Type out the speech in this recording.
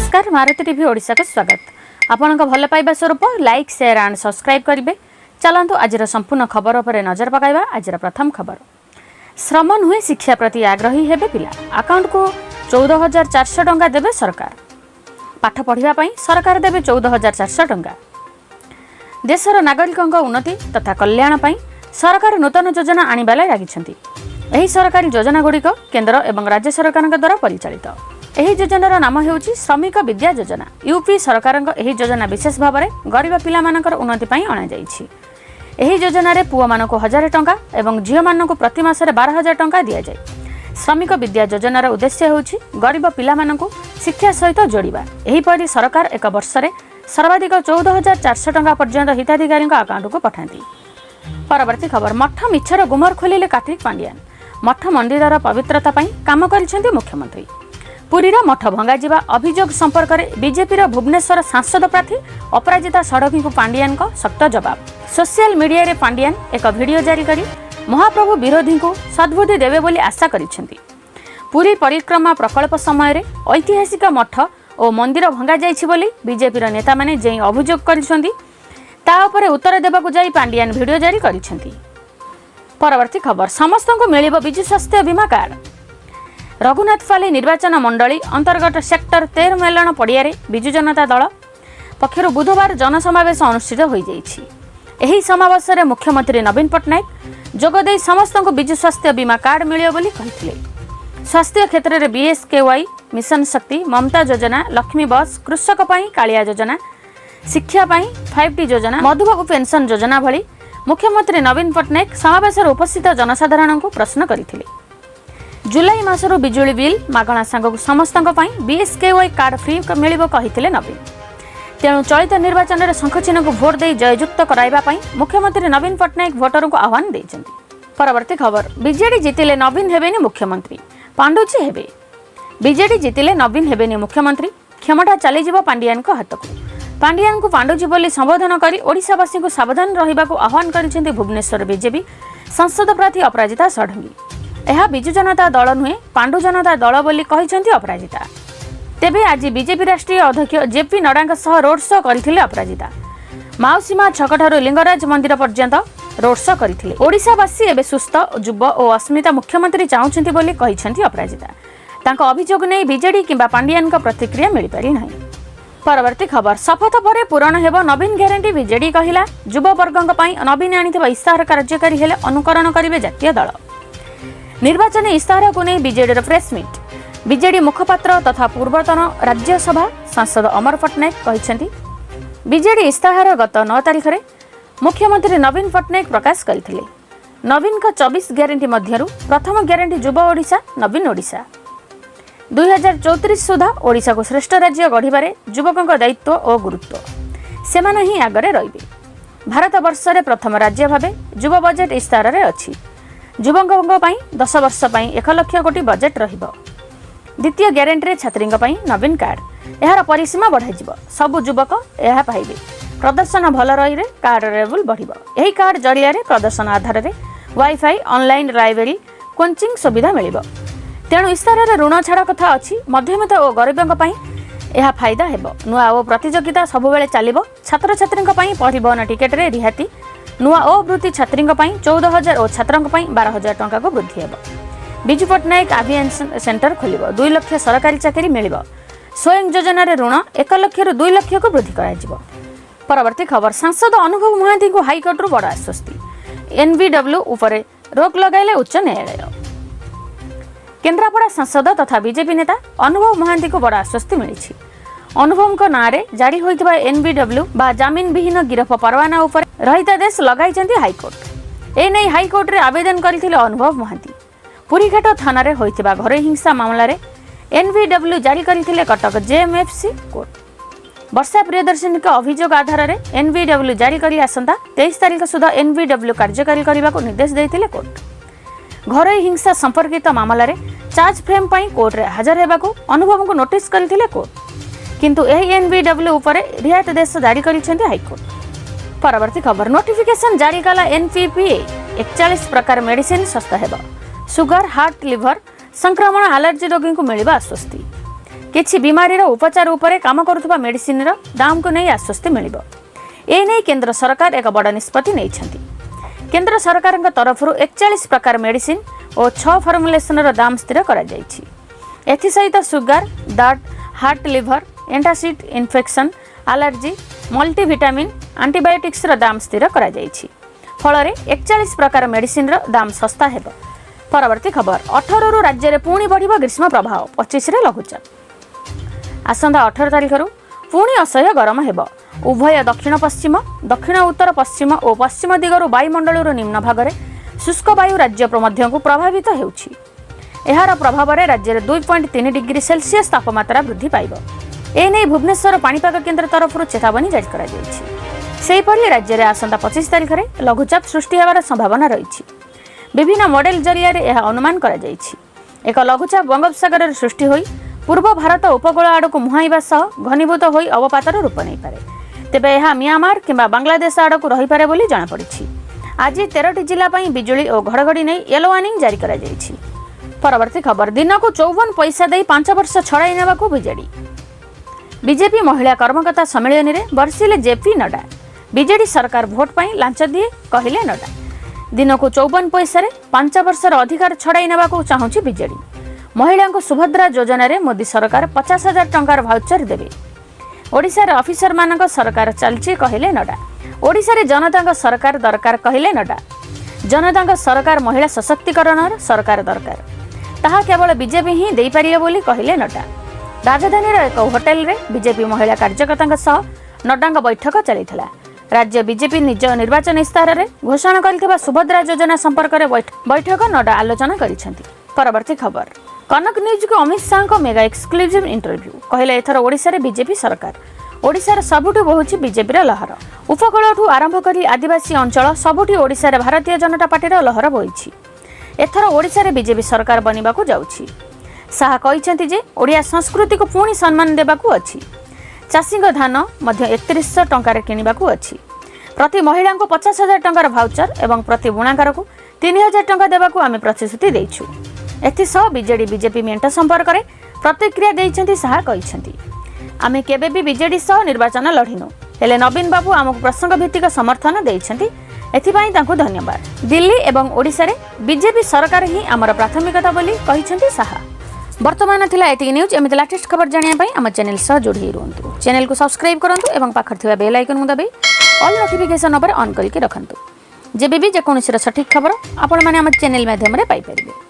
नमस्कार मारुति टीवी ओडिशा को स्वागत। आपनका भल पाइबा स्वरूप लाइक शेयर एंड सब्सक्राइब करेंगे। चलतु आज संपूर्ण खबर पर नजर पकाइबा। आज प्रथम खबर, श्रम नुहे शिक्षा प्रति आग्रही हेबे पिला। अकाउंट को 14,400 टंका देबे सरकार। पाठ पढ़िबा पई सरकार देबे 14,400 टंका। देशर नागरिकों उन्नति तथा कल्याण पई सरकार नूतन योजना आनिबाले लागिछंती। एही सरकारी योजना गुड़िक केंद्र एवं राज्य सरकार द्वारा परिचालित। एही योजनार नाम हेउची श्रमिक विद्या योजना। यूपी सरकार एही योजना विशेष भाव में गरीब पिलामानकर उन्नति पई अणा जाइछि। एही योजना रे पुआ मानको 1000 टंका एवं झियो मानको प्रति मासरे 12,000 टंका दिया जाय। श्रमिक विद्या योजनार उद्देश्य हेउची गरीब पिलामाननको शिक्षा सहित जोड़िबा। एही परि सरकार एक वर्ष रे सर्वाधिक 14,400 टंका पर्यंत हिताधिकारी अकाउंट को पठाती। परवर्ती खबर, मठ मिछर गुमर खोलिले कार्तिक पांड्यान। मठ मंदिरर पवित्रता पई काम करिसेंती मुख्यमंत्री। पुरीर मठ भंगाजिबा अभियोग संपर्क में बीजेपी भुवनेश्वर सांसद प्रार्थी अपराजिता षडंगी को पांड्यान को सख्त जवाब। सोशल मीडिया रे पांड्यान एक वीडियो जारी करी महाप्रभु विरोधी को सद्बुद्धि देवे बोली आशा करिसेंती। पुरी परिक्रमा प्रकल्प समय रे ऐतिहासिक मठ और मंदिर भंगा जाइछि बोली बीजेपी नेता माने जे अभियोग करिसेंती ता उपरे उत्तर देबाकू जाई पांड्यान वीडियो जारी करिसेंती। परवर्ती खबर, समस्त को मिलिबो बिजु स्वास्थ्य बीमा कार्ड। रघुनाथपाली निर्वाचन मंडली अंतर्गत सेक्टर 13 मेलण पड़िया बिजु जनता दल पक्षर बुधवार जनसमावेश अनुष्ठित हो जाइछि। एही समावेश में मुख्यमंत्री नवीन पट्टनायक जोगदे समस्त को बिजु स्वास्थ्य बीमा कार्ड मिलियो बोली कहिथिले। स्वास्थ्य क्षेत्र में बीएसकेवाई, मिशन शक्ति, ममता योजना, लक्ष्मी बस, कृषक पई कालिया योजना, शिक्षा पई 5T योजना, मधुबाबू पेंशन योजना भली मुख्यमंत्री नवीन पट्टनायक समावेश उपस्थित जनसाधारण को प्रश्न करथिले। जुलाई मासरू बिजुली बिल मागणा सांगक समस्त बीएसकेवाई कार्ड फ्री मिलिबो कहिथिले नवीन। तेणु चलित निर्वाचन में शंखचिन्ह को भोट दे जययुक्त कराइबा पई मुख्यमंत्री नवीन पट्टनायक भोटर को आह्वान देइछन्ति। परवर्ती खबर, बीजेडी जितिले नवीन हेबेनी मुख्यमंत्री, पांडुची हेबे। बीजेडी जितिले नवीन हेबेनी मुख्यमंत्री, क्षमता चली जिवो पांड्यान को हाथ को। पांड्यान को पांडुजी बोली संबोधन करी ओडिशावासी को सावधान रहिबा को आह्वान करिसेंति भुवनेश्वर बीजेपी सांसद प्रार्थी अपराजिता षडंगी। यह बिजु जनता दल नुहे पांडु जनता दल बोली कहिसेंति अपराजिता। तेबे आज बीजेपी राष्ट्रीय अध्यक्ष जेपी नड्डा सह रोड शो करथिले अपराजिता। माउसीमा छकठारु लिंगराज मंदिर पर्यंत रोड शो करथिले। ओडिशावासी एबे सुस्थ, युव और अस्मिता मुख्यमंत्री चाहुछंती बोली कहिसेंति अपराजिता। तांको अभियोग नै बीजेडी किंबा पांड्यान को प्रतिक्रिया मिली पारि नाही। परवर्ती खबर, शपथ पर पूरण हेबो नवीन ग्यारंटी। बीजेडी कहिला युव वर्गक पई नवीन आनिथिबा इस्ताहार कार्यकारी हेले अनुकरण करिवे जातीय दल। निर्वाचन इस्ताहार को नहीं बीजेडी प्रेस मीट। बीजेडी मुखपात्र तथा पूर्वतन राज्यसभा सांसद अमर पट्टनायक कहिसेंति बीजेडी इस्ताहार गत 9 तारिख रे मुख्यमंत्री नवीन पट्टनायक प्रकाश करथिले। नवीन का 24 ग्यारंटी मध्यरु प्रथम ग्यारंटी युव ओडिशा नवीन ओडिशा। 2034 सुधा ओडिशा को श्रेष्ठ राज्य गढ़िबारे युवकों दायित्व और गुरुत्व सेमाने ही आगरे रहिबे। भारत वर्ष रे प्रथम राज्य भाबे युव बजेट इस्ताहार रे अछि। युवकों पई 10 वर्ष पई 1 लाख कोटी बजेट रहिबो। द्वितीय ग्यारंटी छात्री नवीन कार्ड यार परिसीमा बढ़ाइब। सबु युवक यह पाइबे। प्रदर्शन भल रही कार्ड लेवल बढ़िबो। एही कार्ड जरिया प्रदर्शन आधार में वाईफाई, ऑनलाइन लाइब्रेरी, कोचिंग सुविधा मिलिबो। तेणु इस्ताहार ऋण छाड़ कथा अच्छी। मध्यमित और गरीबों पई यह फायदा हेबो। नुआ और प्रतियोगिता सबुबेले चलिबो। छात्र छात्री परिवहन टिकेट रे रिहाती। नुआ ओ वृत्ति छात्री 14,000 और छात्रों 12,000 टंका को वृद्धि हेबो। बिजु पट्टनायक अभियान सेंटर खोलिबो। 2 लाख सरकारी चाकरी मिलिबो। स्वयं योजना रे ऋण 1 लाख रु 2 लाख को वृद्धि कराजिबो। परवर्ती खबर, सांसद अनुभव महांती को हाईकोर्ट रु बड़ आश्वस्ति। एनवीडब्ल्यू उपरे रोक लगाइले उच्च न्यायालय। केन्द्रापड़ा सांसद तथा बीजेपी नेता अनुभव महांती को बड़ आश्वस्ति मिली। अनुभव नाँ में जारी होता एनवीडब्ल्यू बा जमीन विहीन गिरफ परवाना उपर रहितादेश लगाई हाईकोर्ट। एने हाईकोर्ट रे आवेदन करथिले अनुभव महांती। पुरीघाट थाना रे होइतिबा घरे हिंसा मामला रे एनवीडब्ल्यू जारी करथिले कटक जेएमएफसी कोर्ट। वर्षा प्रियदर्शनी के अभियोग आधार में एनवीडब्ल्यू जारी करी आसंता 23 तारिख सुधा एनवीडब्ल्यू कार्यकारी करने को निर्देश देते कोर्ट। घर हिंसा संपर्कित मामला रे चार्ज फ्रेम पई कोर्ट रे हाजर हेबाको अनुभव को नोटिस करथिले कोर्ट। किंतु एही एनवीडब्ल्यू उपरे रियायत देश जारी करिसेंती हाईकोर्ट। परवर्ती खबर, नोटिफिकेशन जारी कला एनपीपीए 41 प्रकार मेडिसिन सस्ता हेबा। सुगर, हार्ट, लिवर संक्रमण, एलर्जी रोगी को मिलिबा आश्वस्ति। किछि बीमारीर उपचार उपरे काम करुवा मेडिसिन दाम को नहीं आश्वस्ति मिल एने केंद्र सरकार एक बड़ निष्पत्ति नहीं। केंद्र सरकार तरफ 41 प्रकार मेडिसिन और 6 फर्मुलेसन दाम स्थिर सहित सुगर दाट heart liver antacid infection allergy multivitamin antibiotics दाम स्थिर फल 41 प्रकार मेडिसिन दाम सस्ता है। परवर्ती खबर 18 रु राज्य में पुणी बढ़ ग्रीष्म प्रभाव 25 लघुचाप आसंता 18 तारिख पुणी असह्य गरम हेब। उभय दक्षिण पश्चिम दक्षिण उत्तर पश्चिम और पश्चिम दिगरु वायुमंडल निम्न भाग में शुष्क वायु राज्य मध्य को प्रभावित होउछि। एहार प्रभाव में राज्य में 2.3 डिग्री सेल्सियस तापमात्रा वृद्धि पाइब। एने भुवनेश्वर पाणीपाग केन्द्र तरफ चेतावनी जारी करा जायछि। सेहिपरि राज्य में आसंता 25 तारिख में लघुचाप सृष्टि होवार संभावना रही। विभिन्न मॉडल जरिया यह अनुमान करा जायछि। एक लघुचाप बंगोपसागर सृष्टि होई पूर्व भारत उपकूल आड़क मुहाइबा सह घनीभूत होई अवपातर रूप नहीं पारे। तेबे यह म्यांमार किंबा बांग्लादेश आड़क रही पारे बोली जଣା पड़िछि। आज 13टी जिला बिजुली और घड़घड़ी नहीं येलो वार्निंग जारी करा जायछि। परवर्ती खबर दिन को 54 पैसा दे 5 वर्ष छड़ाई नेबाकू बीजेडी। बीजेपी महिला कर्मकर्ता सम्मेलन में बरसिले जेपी नड्डा। बीजेडी सरकार भोट पर लांच दिए कहले नड्डा। दिन को 54 पैसा 5 वर्षर अधिकार छड़ाई नेबाकू चाहूँगी बीजेडी। महिला को सुभद्रा योजना रे मोदी सरकार 50,000 टंकार भाउचर देवे। ओडिशार ऑफिसर मानक सरकार चलछि कहले नड्डा। ओडिशारे जनता सरकार दरकार कहले नड्डा। जनता सरकार महिला सशक्तिकरण सरकार दरकार ताहा केवल बीजेपी ही दे पारिबे बोली कहले नड्डा। राजधानी एक होटेल रे बीजेपी महिला कार्यकर्ता सह नड्डा बैठक चली। राज्य बीजेपी निज निर्वाचन इस्ताहार रे घोषणा करथिबा सुभद्रा योजना संपर्क में बैठक नड्डा आलोचना करिसेंती। परवर्ती खबर कनक न्यूज को अमित शाह को मेगा एक्सक्लूसिव इंटरव्यू कहले एथर ओडिशा रे बीजेपी सरकार ओडिशार सबुठु बहुछि बीजेपी लहर। उपकूलठू आरंभ करी आदिवासी अंचल सबुठी ओडिशा रे भारतीय जनता पार्टी लहर बोइछि। एथर ओडिशा रे बीजेपी सरकार बनिबाकू जाउछि। शाह कहिसेंती जे ओडिया संस्कृति को पुणी सम्मान देबाकू अछि। चाषी धान मध्य 3100 टंकार किनिबाकू अछि। प्रति महिला को 50,000 टंकार भाउचर एवं प्रति बुणाकार को 3,000 टंका देबाकू आमे प्रतिश्रुति देइछु। एथिसह बीजेडी बीजेपी मेंट संपर्क में प्रतिक्रिया देइछंती। शाह कहिसेंती आमे केबे भी बीजेडी सह निर्वाचन लढिनु हेले नवीन बाबू आमको प्रसंग भित्तिक समर्थन देइछंती। एथिपाई तांकु धन्यवाद। दिल्ली एवं ओडिशा रे बीजेपी सरकार ही आमर प्राथमिकता बोली कहिछंती शाह। वर्तमान थिला एति न्यूज एमिति लेटेस्ट खबर जानिया पई हम चैनल सह जोड़ी रहंतु। चैनल को सब्सक्राइब करंतु एवं पाखर थिबा बेल आइकन दबाई ऑल नोटिफिकेशन नंबर ऑन करके रखंतु। जेबे भी जेकोनोसी सठिक खबर आपण माने हम चैनल माध्यम रे पाई परिबे।